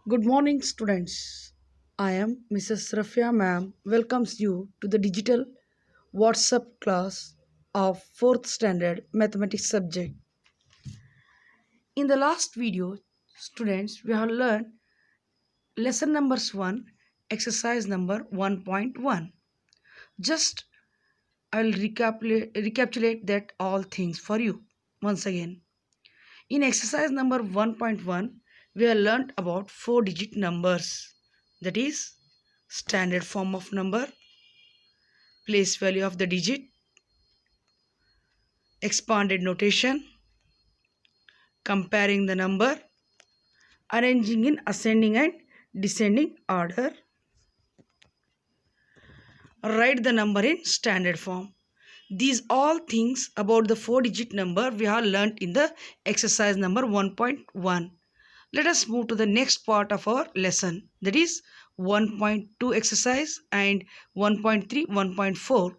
Good morning, students. I am Mrs. Rafia ma'am. Welcomes you to the digital WhatsApp class of 4th standard mathematics subject. In the last video, students, we have learned lesson numbers 1, exercise number 1.1. Just I'll recapitulate that all things for you once again. In exercise number 1.1, we have learnt about 4-digit numbers. That is standard form of number, place value of the digit, expanded notation, comparing the number, arranging in ascending and descending order, write the number in standard form. These all things about the 4-digit number we have learnt in the exercise number 1.1. Let us move to the next part of our lesson, that is 1.2 exercise and 1.3, 1.4.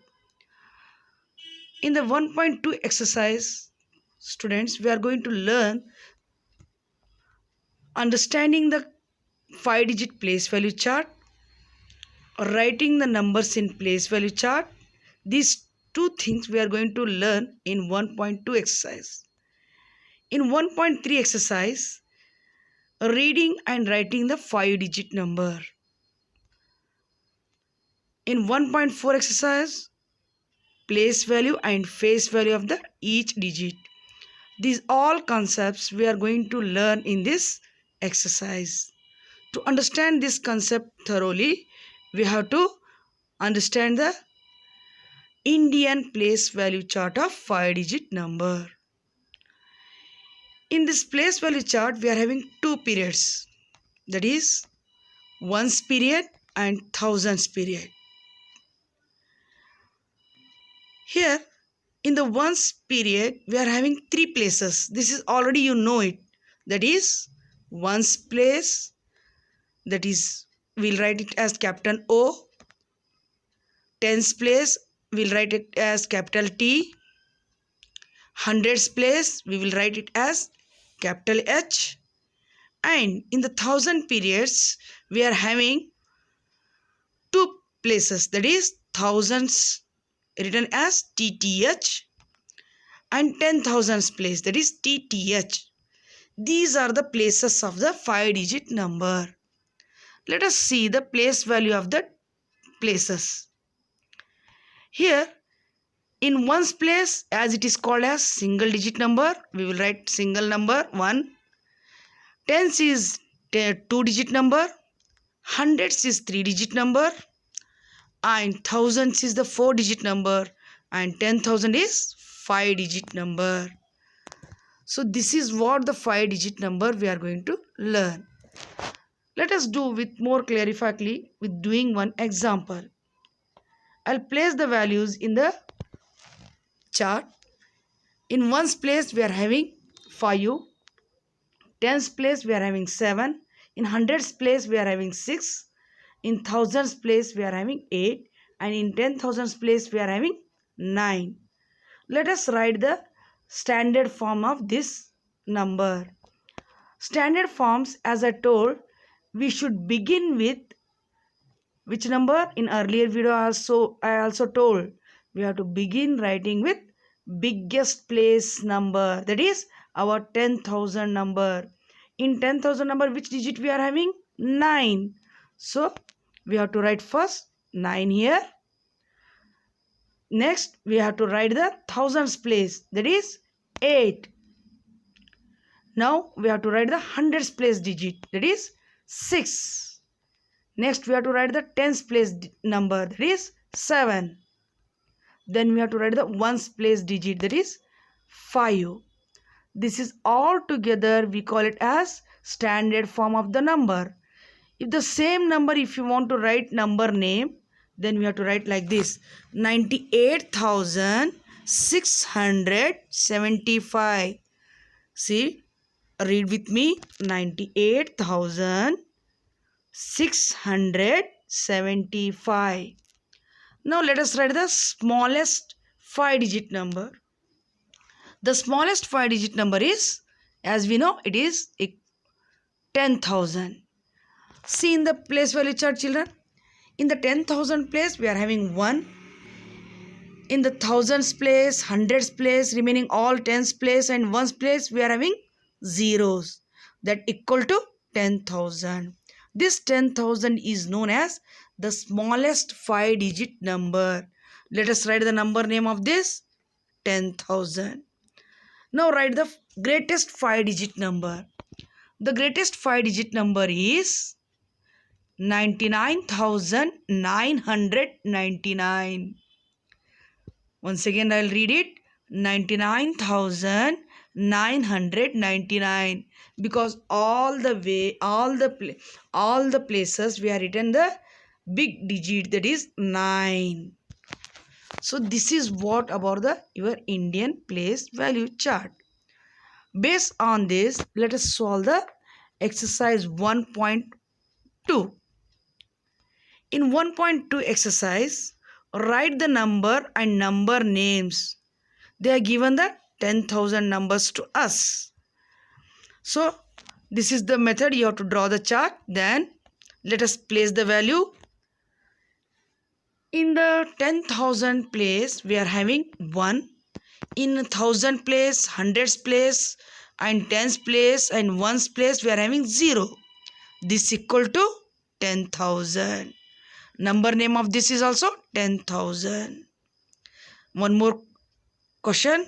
In the 1.2 exercise, students, we are going to learn understanding the 5-digit place value chart, writing the numbers in place value chart. These two things we are going to learn in 1.2 exercise. In 1.3 exercise, reading and writing the 5-digit number. In 1.4 exercise, place value and face value of the each digit. These all concepts we are going to learn in this exercise. To understand this concept thoroughly, we have to understand the Indian place value chart of 5-digit number. In this place value chart, we are having two periods, that is ones period and thousands period. Here in the ones period, we are having three places. This is already you know it. That is ones place, that is we'll write it as capital O. Tens place, we'll write it as capital T. Hundreds place, we will write it as capital H. And in the thousand periods, we are having two places, that is thousands written as TTH and 10,000s place, that is TTH. These are the places of the 5-digit number. Let us see the place value of the places. Here in ones place, as it is called as single digit number, we will write single number 1. Tens is 2-digit number. Hundreds is 3-digit number. And thousands is the 4-digit number. And 10,000 is 5-digit number. So this is what the 5-digit number we are going to learn. Let us do with more clarifyingly with doing one example. I'll place the values in the chart. In ones place we are having 5. Tens place we are having 7. In hundreds place we are having 6. In thousands place we are having 8. And in 10,000s place we are having 9. Let us write the standard form of this number. Standard forms, as I told, we should begin with which number? In earlier video I also told we have to begin writing with biggest place number, that is our 10,000 number. In 10,000 number, which digit we are having? 9. So we have to write first 9 here. Next we have to write the thousands place, that is 8. Now we have to write the hundreds place digit, that is 6. Next we have to write the tens place number, that is 7. Then we have to write the ones place digit, that is 5. This is all together we call it as standard form of the number. If the same number, if you want to write number name, then we have to write like this: 98,675. See, read with me: 98,675. Now let us write the smallest 5-digit number. The smallest 5-digit number is, as we know, it is 10,000. See in the place value chart, children. In the 10,000 place, we are having 1. In the thousands place, hundreds place, remaining all tens place and ones place, we are having zeros. That equal to 10,000. This 10,000 is known as the smallest 5-digit number. Let us write the number name of this 10,000. Now write the greatest 5-digit number. The greatest 5-digit number is 99,999. Once again I will read it. 99,999, because all the places we are written the big digit, that is 9. So this is what about the your Indian place value chart. Based on this, let us solve the exercise 1.2. In 1.2 exercise, write the number and number names. They are given the 10,000 numbers to us. So this is the method. You have to draw the chart. Then let us place the value. In the 10,000 place, we are having 1. In 1,000 place, hundreds place and tens place and ones place, we are having 0. This equal to 10,000. Number name of this is also 10,000. One more question.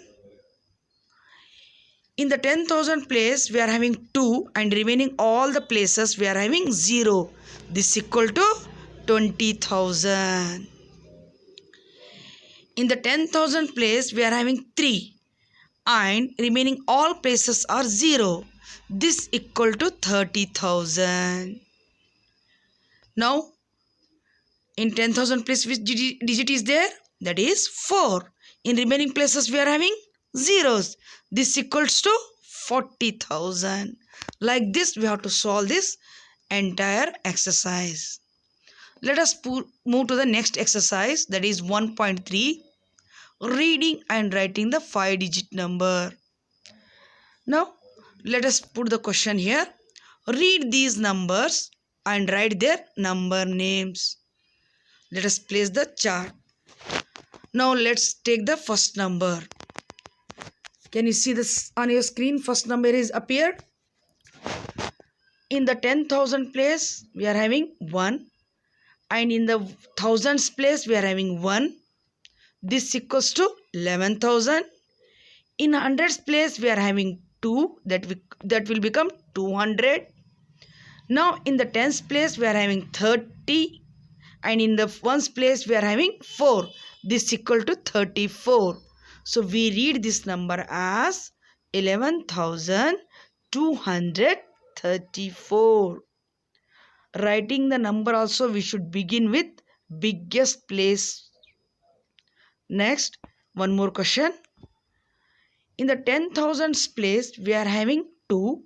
In the 10,000 place, we are having 2 and remaining all the places we are having 0. This equal to 20,000. In the 10,000 place, we are having 3 and remaining all places are 0. This equal to 30,000. Now, in 10,000 place, which digit is there? That is 4. In remaining places, we are having zeros. This equals to 40,000. Like this, we have to solve this entire exercise. Let us move to the next exercise, that is 1.3. Reading and writing the 5-digit number. Now, let us put the question here. Read these numbers and write their number names. Let us place the chart. Now let's take the first number. Can you see this on your screen? First number is appeared. In the 10,000 place, we are having 1. And in the thousands place, we are having 1. This equals to 11,000. In hundreds place, we are having 2. That will become 200. Now in the tens place, we are having 30. And in the ones place, we are having 4. This equal to 34. So we read this number as 11,234. Writing the number also, we should begin with biggest place. Next, one more question. In the 10,000s place, we are having 2.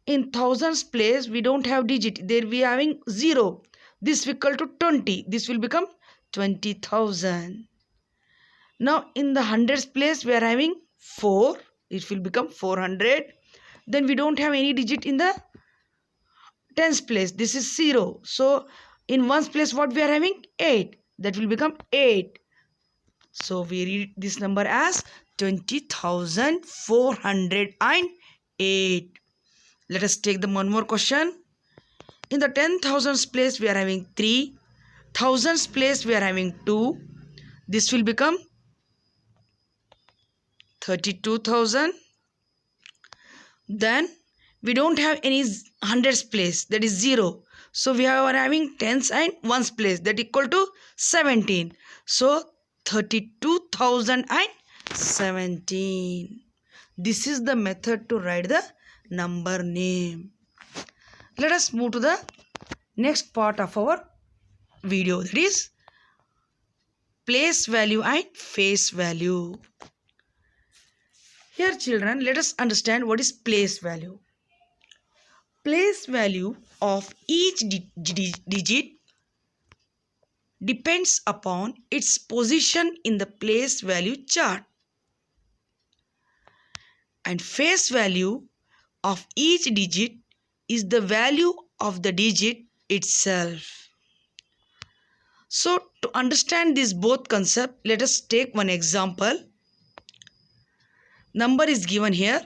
In thousands place, we don't have digit. There we are having 0. This equal to 20. This will become 20,000. Now in the hundreds place, we are having 4. It will become 400. Then we don't have any digit in the tens place. This is 0. So in ones place, what we are having? 8. That will become 8. So we read this number as 20,408. Let us take the one more question. In the 10,000s place, we are having 3. Thousands place, we are having 2. This will become 32,000. Then we don't have any hundreds place, that is 0. So we are having tens and ones place, that equal to 17. So 32,017. This is the method to write the number name. Let us move to the next part of our video, that is place value and face value. Here children, let us understand what is place value. Place value of each digit depends upon its position in the place value chart. And face value of each digit is the value of the digit itself. So to understand this both concept, let us take one example. Number is given here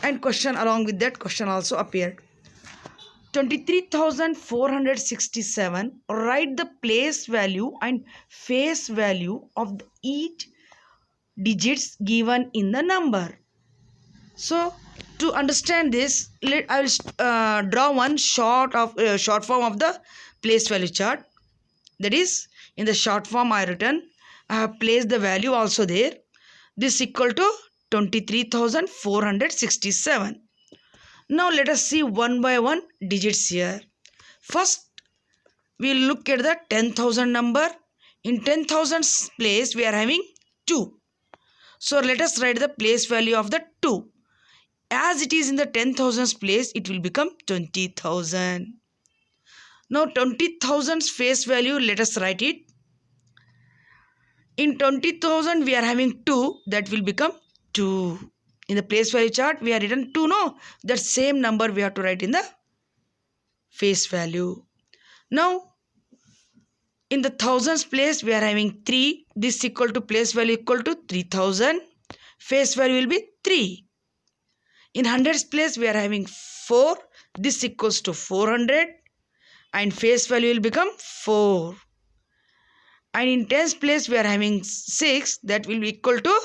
and question along with that question also appeared. 23,467. Write the place value and face value of each digits given in the number. So to understand this, I will draw one short form of the place value chart. That is, in the short form I have placed the value also there. This equal to 23,467. Now let us see one by one digits here. First, we will look at the 10,000 number. In 10,000 place, we are having 2. So let us write the place value of the 2. As it is in the 10,000 place, it will become 20,000. Now 20,000's face value, let us write it. In 20,000, we are having 2. That will become 2. In the place value chart, we are written 2, no? That same number we have to write in the face value. Now, in the thousands place, we are having 3. This equal to place value equal to 3,000. Face value will be 3. In hundreds place, we are having 4. This equals to 400. And face value will become 4. And in tens place, we are having 6. That will be equal to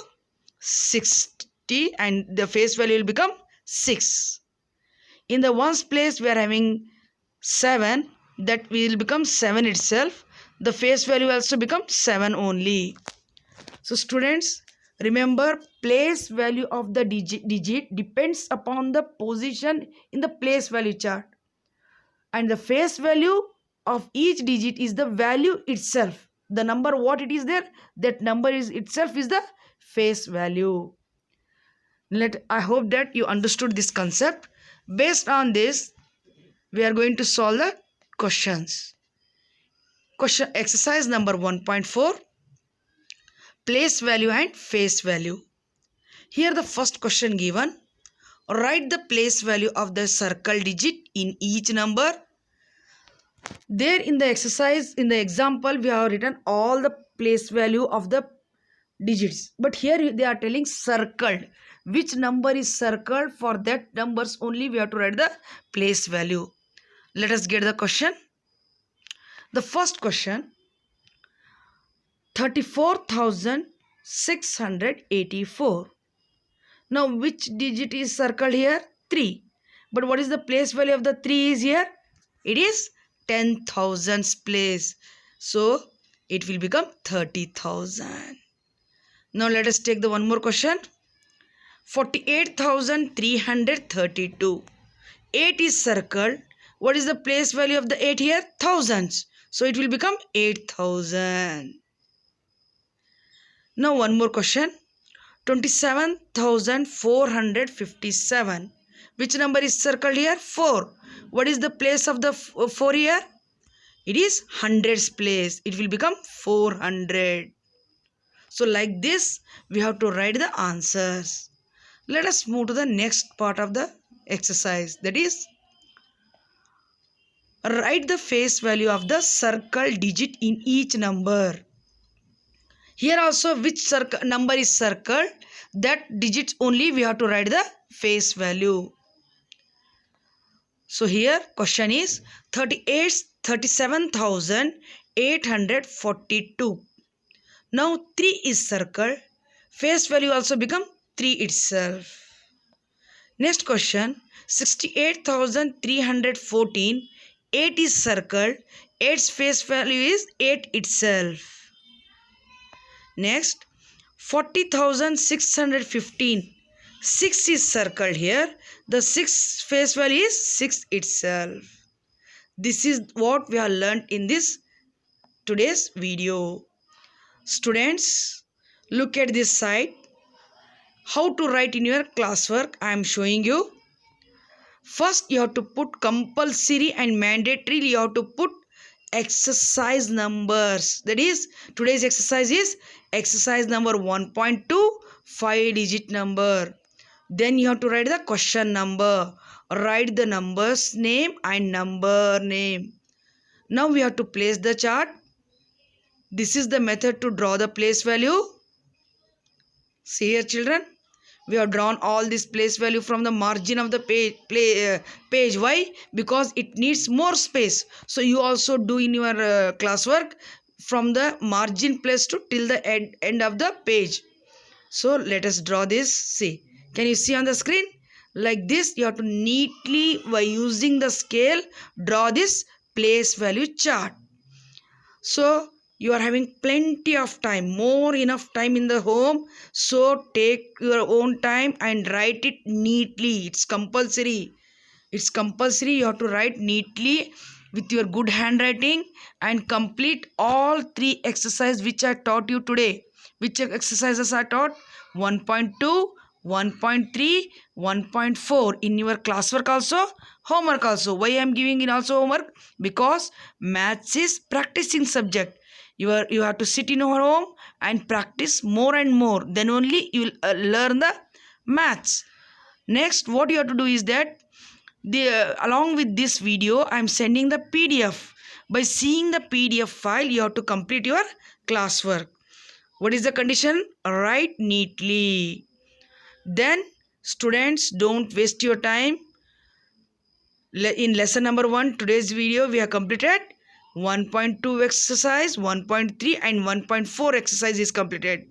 60. And the face value will become 6. In the ones place, we are having 7. That will become 7 itself. The face value also becomes 7 only. So students, remember, place value of the digit depends upon the position in the place value chart. And the face value of each digit is the value itself. The number what it is there, that number is itself is the face value. I hope that you understood this concept. Based on this, we are going to solve the questions. Question exercise number 1.4. Place value and face value. Here the first question given. Write the place value of the circle digit in each number. There in the exercise, in the example, we have written all the place value of the digits. But here they are telling circled. Which number is circled? For that numbers only we have to write the place value. Let us get the question. The first question, 34,684. Now which digit is circled here? 3. But what is the place value of the 3 is here? It is 10,000's place. So it will become 30,000. Now let us take the one more question. 48,332. 8 is circled. What is the place value of the 8 here? Thousands. So it will become 8,000. Now one more question. 27,457. Which number is circled here? 4. What is the place of the 4 here? It is hundreds place. It will become 400. So like this, we have to write the answers. Let us move to the next part of the exercise. That is, write the face value of the circle digit in each number. Here also which number is circled, that digits only we have to write the face value. So here question is 37,842. Now 3 is circled. Face value also become 3 itself. Next question, 68,314. 8 is circled. 8's face value is 8 itself. Next, 40,615. 6 is circled here. The 6 face value is 6 itself. This is what we have learned in this today's video. Students, look at this side. How to write in your classwork I am showing you. First, you have to put compulsory and mandatory. You have to put exercise numbers. That is, today's exercise is exercise number 1.2, 5-digit number. Then you have to write the question number. Write the number's name and number name. Now we have to place the chart. This is the method to draw the place value. See here, children. We have drawn all this place value from the margin of the page. Why? Because it needs more space. So you also do in your classwork from the margin place to till the end of the page. So let us draw this. See, can you see on the screen? Like this, you have to neatly, by using the scale, draw this place value chart. So you are having plenty of time, more enough time in the home. So take your own time and write it neatly. It's compulsory. It's compulsory. You have to write neatly with your good handwriting and complete all three exercises which I taught you today. Which exercises are taught? 1.2, 1.3, 1.4 in your classwork also, homework also. Why I am giving in also homework? Because maths is practicing subject. You have to sit in your home and practice more and more. Then only you will learn the maths. Next, what you have to do is that along with this video, I am sending the PDF. By seeing the PDF file, you have to complete your classwork. What is the condition? Write neatly. Then, students, don't waste your time. In lesson number 1, today's video, we have completed 1.2 exercise, 1.3 and 1.4 exercise is completed.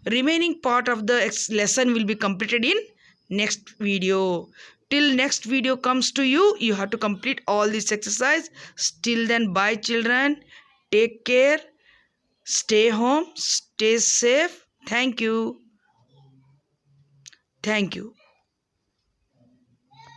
Remaining part of the lesson will be completed in next video. Till next video comes to you, you have to complete all this exercise. Till then, bye children. Take care. Stay home. Stay safe. Thank you. Thank you.